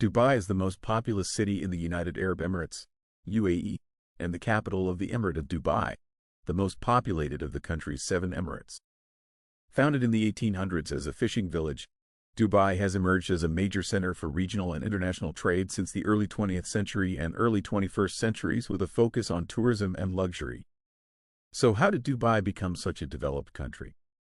Dubai is the most populous city in the United Arab Emirates, UAE, and the capital of the Emirate of Dubai, the most populated of the country's 7 emirates. Founded in the 1800s as a fishing village, Dubai has emerged as a major center for regional and international trade since the early 20th century and early 21st centuries, with a focus on tourism and luxury. So how did Dubai become such a developed country?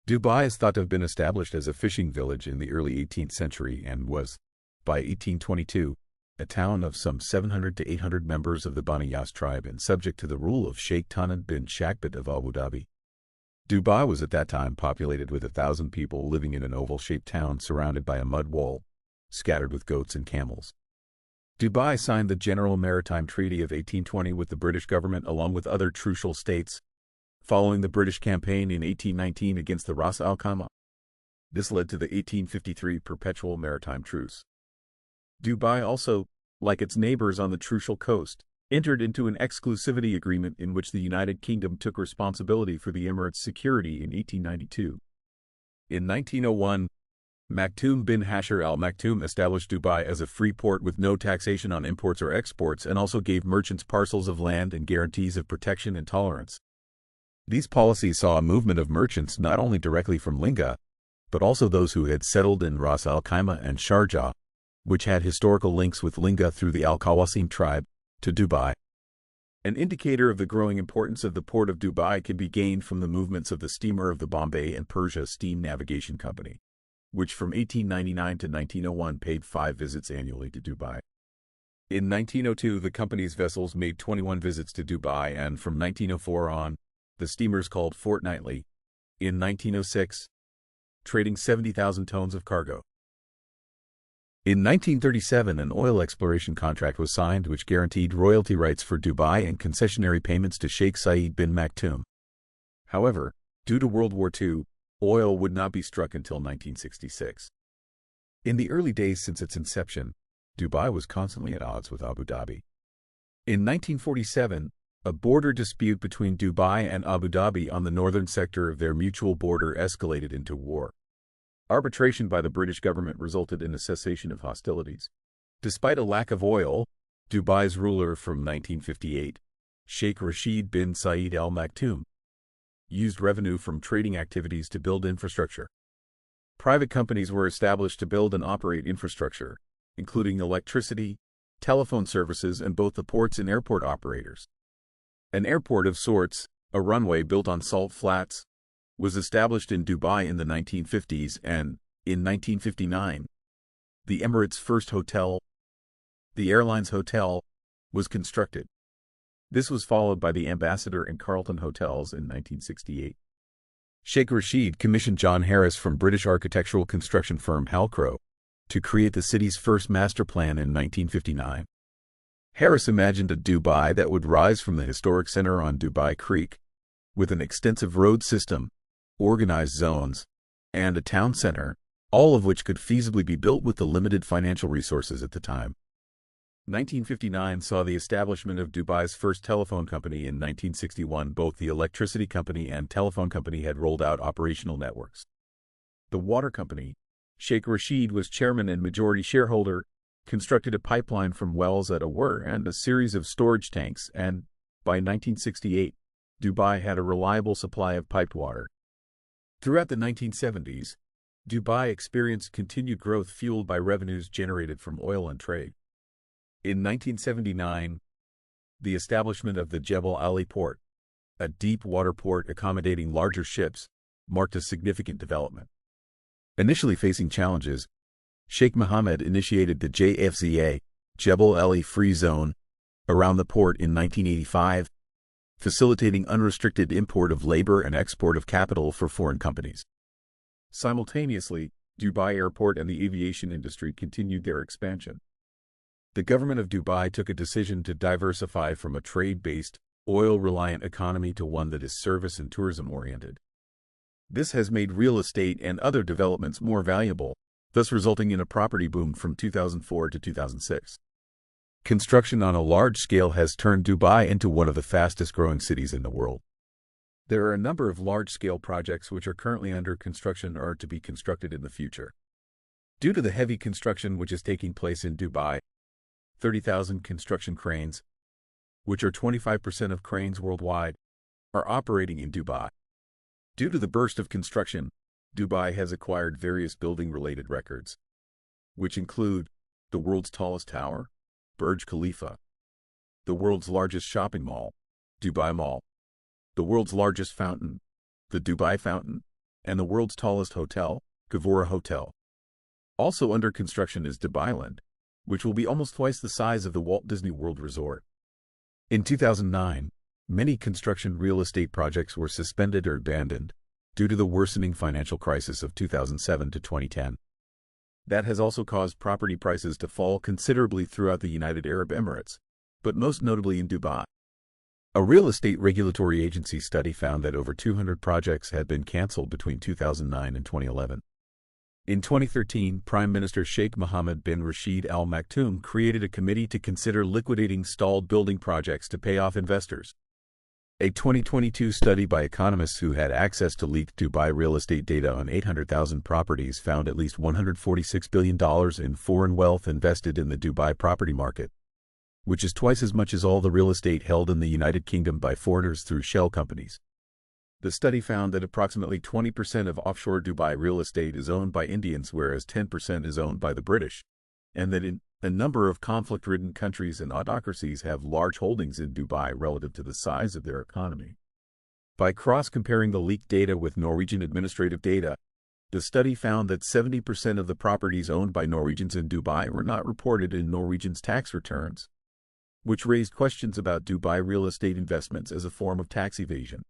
Dubai is thought to have been established as a fishing village in the early 18th century and was, by 1822, a town of some 700 to 800 members of the Bani Yas tribe and subject to the rule of Sheikh Tanad bin Shakbat of Abu Dhabi. Dubai was at that time populated with 1,000 people living in an oval-shaped town surrounded by a mud wall, scattered with goats and camels. Dubai signed the General Maritime Treaty of 1820 with the British government along with other trucial states, following the British campaign in 1819 against the Ras Al Khaimah. This led to the 1853 Perpetual Maritime Truce. Dubai also, like its neighbors on the Trucial Coast, entered into an exclusivity agreement in which the United Kingdom took responsibility for the Emirates' security in 1892. In 1901, Maktoum bin Hashir al Maktoum established Dubai as a free port with no taxation on imports or exports and also gave merchants parcels of land and guarantees of protection and tolerance. These policies saw a movement of merchants not only directly from Linga, but also those who had settled in Ras Al Khaimah and Sharjah, which had historical links with Linga through the Al-Qawasim tribe, to Dubai. An indicator of the growing importance of the port of Dubai can be gained from the movements of the steamer of the Bombay and Persia Steam Navigation Company, which from 1899 to 1901 paid 5 visits annually to Dubai. In 1902, the company's vessels made 21 visits to Dubai, and from 1904 on, the steamers called fortnightly. In 1906, trading 70,000 tons of cargo. In 1937, an oil exploration contract was signed which guaranteed royalty rights for Dubai and concessionary payments to Sheikh Saeed bin Maktoum. However, due to World War II, oil would not be struck until 1966. In the early days since its inception, Dubai was constantly at odds with Abu Dhabi. In 1947, a border dispute between Dubai and Abu Dhabi on the northern sector of their mutual border escalated into war. Arbitration by the British government resulted in a cessation of hostilities. Despite a lack of oil, Dubai's ruler from 1958, Sheikh Rashid bin Saeed Al Maktoum, used revenue from trading activities to build infrastructure. Private companies were established to build and operate infrastructure, including electricity, telephone services, and both the ports and airport operators. An airport of sorts, a runway built on salt flats, was established in Dubai in the 1950s, and, in 1959, the Emirates' first hotel, the Airlines Hotel, was constructed. This was followed by the Ambassador and Carlton Hotels in 1968. Sheikh Rashid commissioned John Harris from British architectural construction firm Halcrow to create the city's first master plan in 1959. Harris imagined a Dubai that would rise from the historic center on Dubai Creek, with an extensive road system, organized zones, and a town center, all of which could feasibly be built with the limited financial resources at the time. 1959 saw the establishment of Dubai's first telephone company. In 1961, both the electricity company and telephone company had rolled out operational networks. The water company, Sheikh Rashid was chairman and majority shareholder, constructed a pipeline from wells at Awar and a series of storage tanks, and, by 1968, Dubai had a reliable supply of piped water. Throughout the 1970s, Dubai experienced continued growth fueled by revenues generated from oil and trade. In 1979, the establishment of the Jebel Ali port, a deep water port accommodating larger ships, marked a significant development. Initially facing challenges, Sheikh Mohammed initiated the JFZA, Jebel Ali Free Zone, around the port in 1985, facilitating unrestricted import of labor and export of capital for foreign companies. Simultaneously, Dubai Airport and the aviation industry continued their expansion. The government of Dubai took a decision to diversify from a trade-based, oil-reliant economy to one that is service and tourism-oriented. This has made real estate and other developments more valuable, thus resulting in a property boom from 2004 to 2006. Construction on a large scale has turned Dubai into one of the fastest-growing cities in the world. There are a number of large-scale projects which are currently under construction or are to be constructed in the future. Due to the heavy construction which is taking place in Dubai, 30,000 construction cranes, which are 25% of cranes worldwide, are operating in Dubai. Due to the burst of construction, Dubai has acquired various building-related records, which include the world's tallest tower, Burj Khalifa, the world's largest shopping mall, Dubai Mall, the world's largest fountain, the Dubai Fountain, and the world's tallest hotel, Gevora Hotel. Also under construction is Dubailand, which will be almost twice the size of the Walt Disney World Resort. In 2009, many construction real estate projects were suspended or abandoned due to the worsening financial crisis of 2007 to 2010. That has also caused property prices to fall considerably throughout the United Arab Emirates, but most notably in Dubai. A real estate regulatory agency study found that over 200 projects had been cancelled between 2009 and 2011. In 2013, Prime Minister Sheikh Mohammed bin Rashid Al Maktoum created a committee to consider liquidating stalled building projects to pay off investors. A 2022 study by economists who had access to leaked Dubai real estate data on 800,000 properties found at least $146 billion in foreign wealth invested in the Dubai property market, which is twice as much as all the real estate held in the United Kingdom by foreigners through shell companies. The study found that approximately 20% of offshore Dubai real estate is owned by Indians, whereas 10% is owned by the British, and that in a number of conflict-ridden countries and autocracies have large holdings in Dubai relative to the size of their economy. By cross-comparing the leaked data with Norwegian administrative data, the study found that 70% of the properties owned by Norwegians in Dubai were not reported in Norwegians' tax returns, which raised questions about Dubai real estate investments as a form of tax evasion.